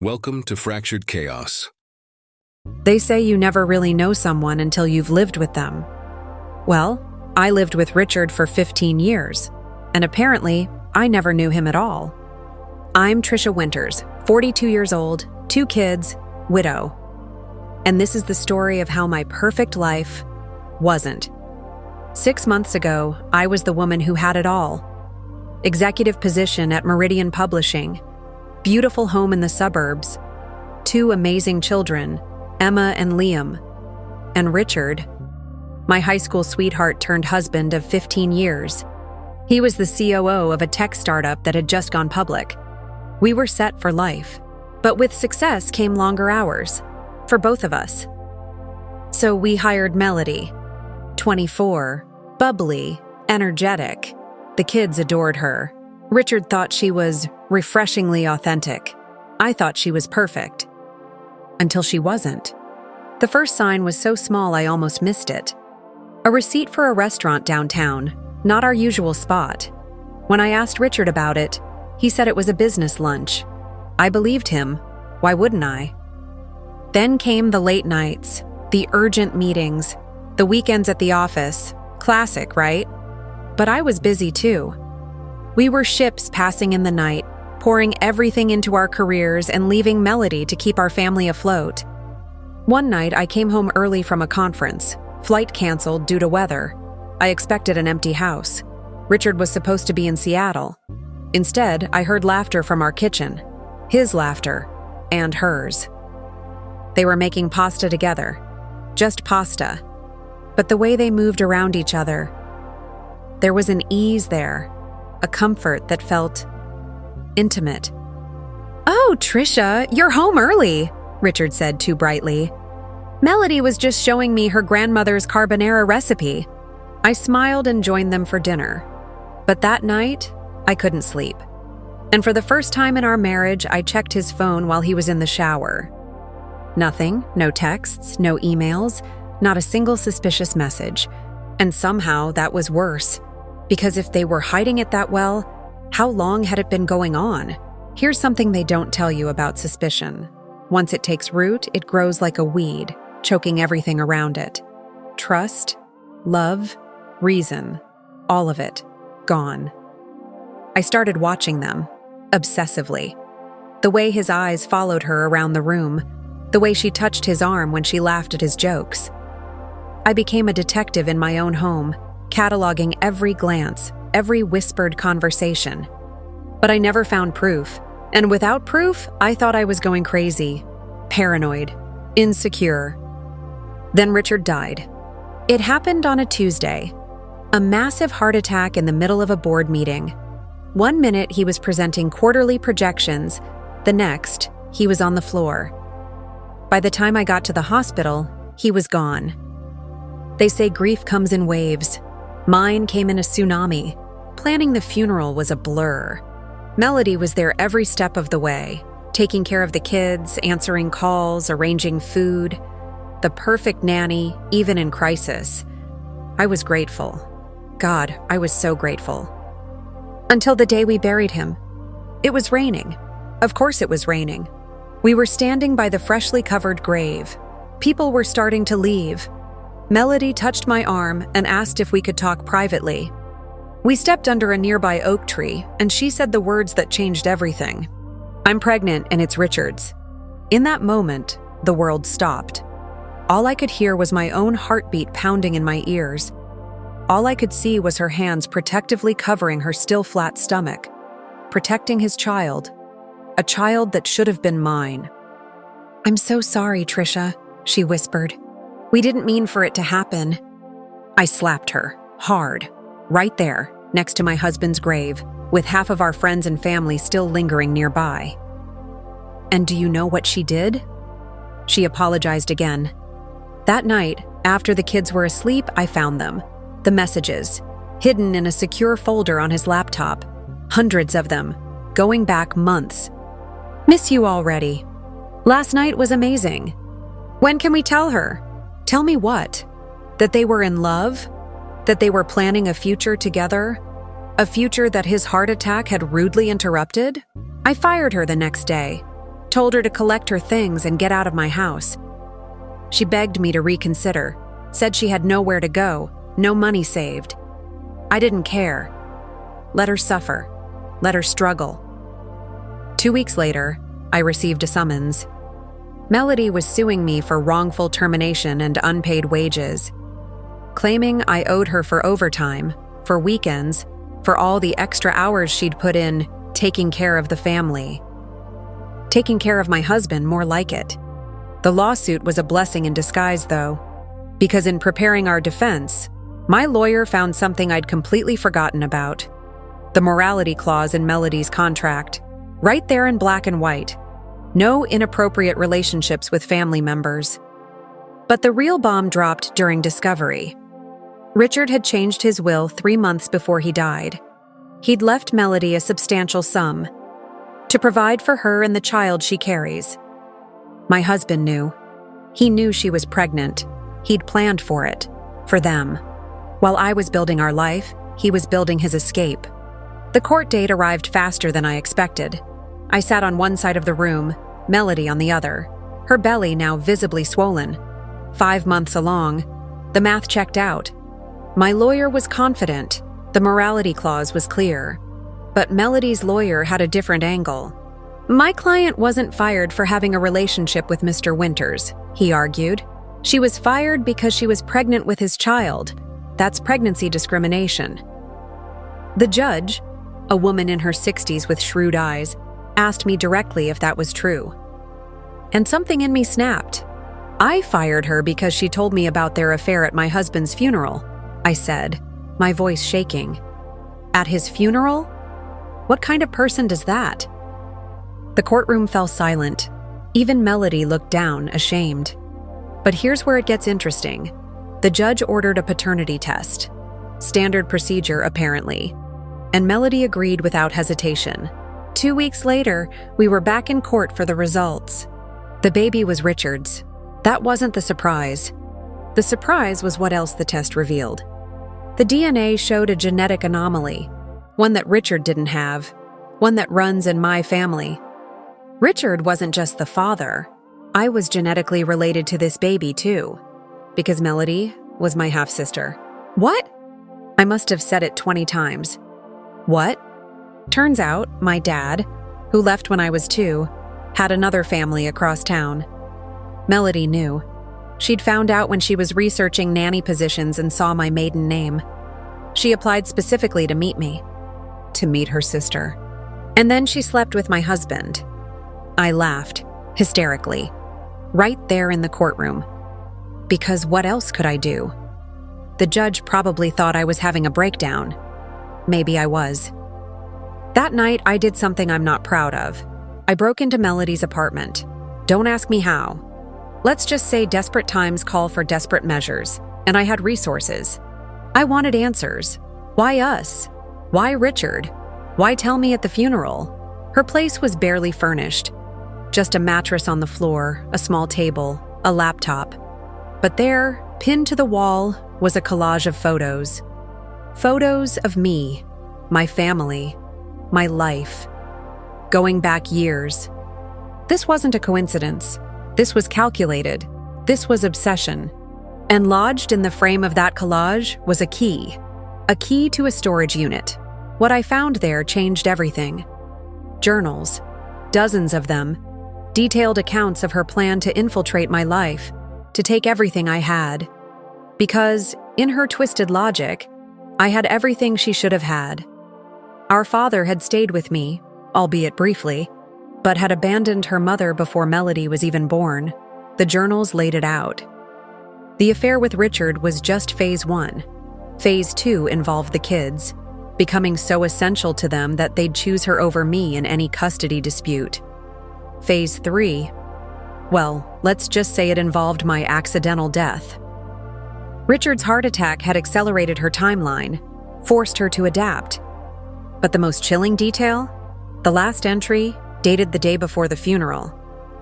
Welcome to Fractured Chaos. They say you never really know someone until you've lived with them. Well, I lived with Richard for 15 years, and apparently, I never knew him at all. I'm Trisha Winters, 42 years old, 2 kids, widow. And this is the story of how my perfect life wasn't. 6 months ago, I was the woman who had it all. Executive position at Meridian Publishing, beautiful home in the suburbs, 2 amazing children, Emma and Liam, and Richard, my high school sweetheart turned husband of 15 years. He was the COO of a tech startup that had just gone public. We were set for life, but with success came longer hours, for both of us. So we hired Melody, 24, bubbly, energetic. The kids adored her. Richard thought she was refreshingly authentic. I thought she was perfect. Until she wasn't. The first sign was so small I almost missed it. A receipt for a restaurant downtown, not our usual spot. When I asked Richard about it, he said it was a business lunch. I believed him. Why wouldn't I? Then came the late nights, the urgent meetings, the weekends at the office. Classic, right? But I was busy too. We were ships passing in the night, pouring everything into our careers and leaving Melody to keep our family afloat. One night, I came home early from a conference. Flight canceled due to weather. I expected an empty house. Richard was supposed to be in Seattle. Instead, I heard laughter from our kitchen. His laughter, and hers. They were making pasta together. Just pasta. But the way they moved around each other, there was an ease there, a comfort that felt intimate. "Oh, Trisha, you're home early," Richard said too brightly. "Melody was just showing me her grandmother's carbonara recipe." I smiled and joined them for dinner. But that night, I couldn't sleep. And for the first time in our marriage, I checked his phone while he was in the shower. Nothing, no texts, no emails, not a single suspicious message. And somehow that was worse. Because if they were hiding it that well, how long had it been going on? Here's something they don't tell you about suspicion. Once it takes root, it grows like a weed, choking everything around it. Trust, love, reason, all of it, gone. I started watching them, obsessively. The way his eyes followed her around the room, the way she touched his arm when she laughed at his jokes. I became a detective in my own home, cataloging every glance, every whispered conversation. But I never found proof. And without proof, I thought I was going crazy, paranoid, insecure. Then Richard died. It happened on a Tuesday. A massive heart attack in the middle of a board meeting. One minute he was presenting quarterly projections, the next, he was on the floor. By the time I got to the hospital, he was gone. They say grief comes in waves. Mine came in a tsunami. Planning the funeral was a blur. Melody was there every step of the way, taking care of the kids, answering calls, arranging food. The perfect nanny, even in crisis. I was grateful. God, I was so grateful. Until the day we buried him. It was raining. Of course it was raining. We were standing by the freshly covered grave. People were starting to leave. Melody touched my arm and asked if we could talk privately. We stepped under a nearby oak tree, and she said the words that changed everything. "I'm pregnant, and it's Richard's." In that moment, the world stopped. All I could hear was my own heartbeat pounding in my ears. All I could see was her hands protectively covering her still flat stomach, protecting his child, a child that should have been mine. "I'm so sorry, Trisha," she whispered. "We didn't mean for it to happen." I slapped her, hard, right there, next to my husband's grave, with half of our friends and family still lingering nearby. And do you know what she did? She apologized again. That night, after the kids were asleep, I found them. The messages, hidden in a secure folder on his laptop. Hundreds of them, going back months. "Miss you already. Last night was amazing. When can we tell her?" Tell me what? That they were in love? That they were planning a future together? A future that his heart attack had rudely interrupted? I fired her the next day. told her to collect her things and get out of my house. She begged me to reconsider, said she had nowhere to go, no money saved. I didn't care. Let her suffer. Let her struggle. 2 weeks later, I received a summons. Melody was suing me for wrongful termination and unpaid wages, claiming I owed her for overtime, for weekends, for all the extra hours she'd put in taking care of the family. Taking care of my husband, more like it. The lawsuit was a blessing in disguise, though, because in preparing our defense, my lawyer found something I'd completely forgotten about. The morality clause in Melody's contract, right there in black and white. No inappropriate relationships with family members. But the real bomb dropped during discovery. Richard had changed his will 3 months before he died. He'd left Melody a substantial sum to provide for her and the child she carries. My husband knew. He knew she was pregnant. He'd planned for it, for them. While I was building our life, he was building his escape. The court date arrived faster than I expected. I sat on one side of the room, Melody on the other, her belly now visibly swollen. 5 months along, the math checked out. My lawyer was confident. The morality clause was clear. But Melody's lawyer had a different angle. My client wasn't fired for having a relationship with Mr. Winters, he argued. She was fired because she was pregnant with his child. That's pregnancy discrimination. The judge, a woman in her 60s with shrewd eyes, asked me directly if that was true. And something in me snapped. I fired her because she told me about their affair at my husband's funeral, I said, my voice shaking. At his funeral? What kind of person does that? The courtroom fell silent. Even Melody looked down, ashamed. But here's where it gets interesting. The judge ordered a paternity test. Standard procedure, apparently. And Melody agreed without hesitation. 2 weeks later, we were back in court for the results. The baby was Richard's. That wasn't the surprise. The surprise was what else the test revealed. The DNA showed a genetic anomaly, one that Richard didn't have, one that runs in my family. Richard wasn't just the father. I was genetically related to this baby, too, because Melody was my half-sister. What? I must have said it 20 times. What? Turns out, my dad, who left when I was 2, had another family across town. Melody knew. She'd found out when she was researching nanny positions and saw my maiden name. She applied specifically to meet me, to meet her sister. And then she slept with my husband. I laughed, hysterically, right there in the courtroom. Because what else could I do? The judge probably thought I was having a breakdown. Maybe I was. That night, I did something I'm not proud of. I broke into Melody's apartment. Don't ask me how. Let's just say desperate times call for desperate measures, and I had resources. I wanted answers. Why us? Why Richard? Why tell me at the funeral? Her place was barely furnished. Just a mattress on the floor, a small table, a laptop. But there, pinned to the wall, was a collage of photos. Photos of me, my family, my life. Going back years. This wasn't a coincidence. This was calculated. This was obsession. And lodged in the frame of that collage was a key to a storage unit. What I found there changed everything. Journals, dozens of them, detailed accounts of her plan to infiltrate my life, to take everything I had. Because, in her twisted logic, I had everything she should have had. Our father had stayed with me, albeit briefly, but had abandoned her mother before Melody was even born. The journals laid it out. The affair with Richard was just phase 1. Phase 2 involved the kids, becoming so essential to them that they'd choose her over me in any custody dispute. Phase 3, well, let's just say it involved my accidental death. Richard's heart attack had accelerated her timeline, forced her to adapt. But the most chilling detail? The last entry, dated the day before the funeral.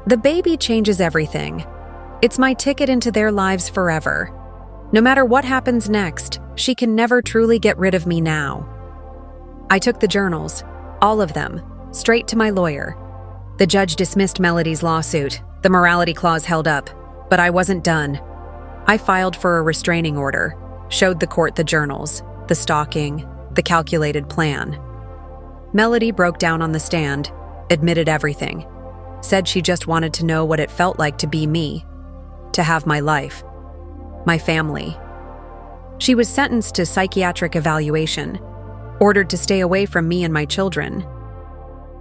The baby changes everything. It's my ticket into their lives forever. No matter what happens next, she can never truly get rid of me now. I took the journals, all of them, straight to my lawyer. The judge dismissed Melody's lawsuit, the morality clause held up, but I wasn't done. I filed for a restraining order, showed the court the journals, the stalking, the calculated plan. Melody broke down on the stand, admitted everything, said she just wanted to know what it felt like to be me, to have my life, my family. She was sentenced to psychiatric evaluation, ordered to stay away from me and my children.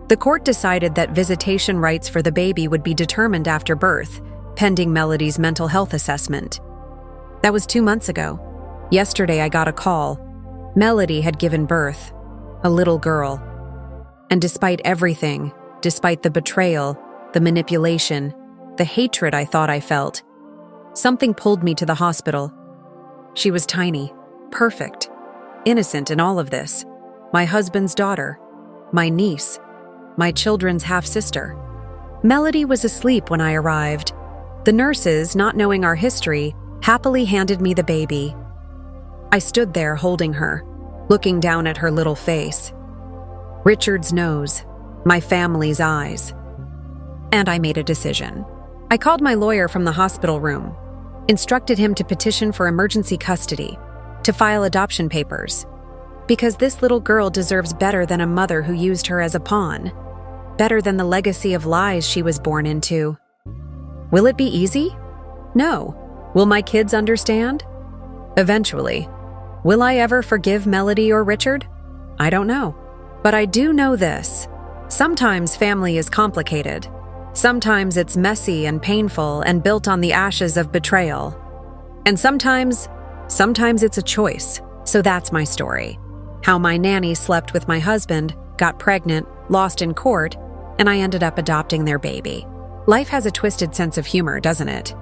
The court decided that visitation rights for the baby would be determined after birth, pending Melody's mental health assessment. That was 2 months ago. Yesterday I got a call. Melody had given birth, a little girl. And despite everything, despite the betrayal, the manipulation, the hatred I thought I felt, something pulled me to the hospital. She was tiny, perfect, innocent in all of this. My husband's daughter, my niece, my children's half-sister. Melody was asleep when I arrived. The nurses, not knowing our history, happily handed me the baby. I stood there holding her, looking down at her little face. Richard's nose, my family's eyes. And I made a decision. I called my lawyer from the hospital room, instructed him to petition for emergency custody, to file adoption papers, because this little girl deserves better than a mother who used her as a pawn, better than the legacy of lies she was born into. Will it be easy? No. Will my kids understand? Eventually. Will I ever forgive Melody or Richard? I don't know. But I do know this. Sometimes family is complicated. Sometimes it's messy and painful and built on the ashes of betrayal. And sometimes it's a choice. So that's my story. How my nanny slept with my husband, got pregnant, lost in court, and I ended up adopting their baby. Life has a twisted sense of humor, doesn't it?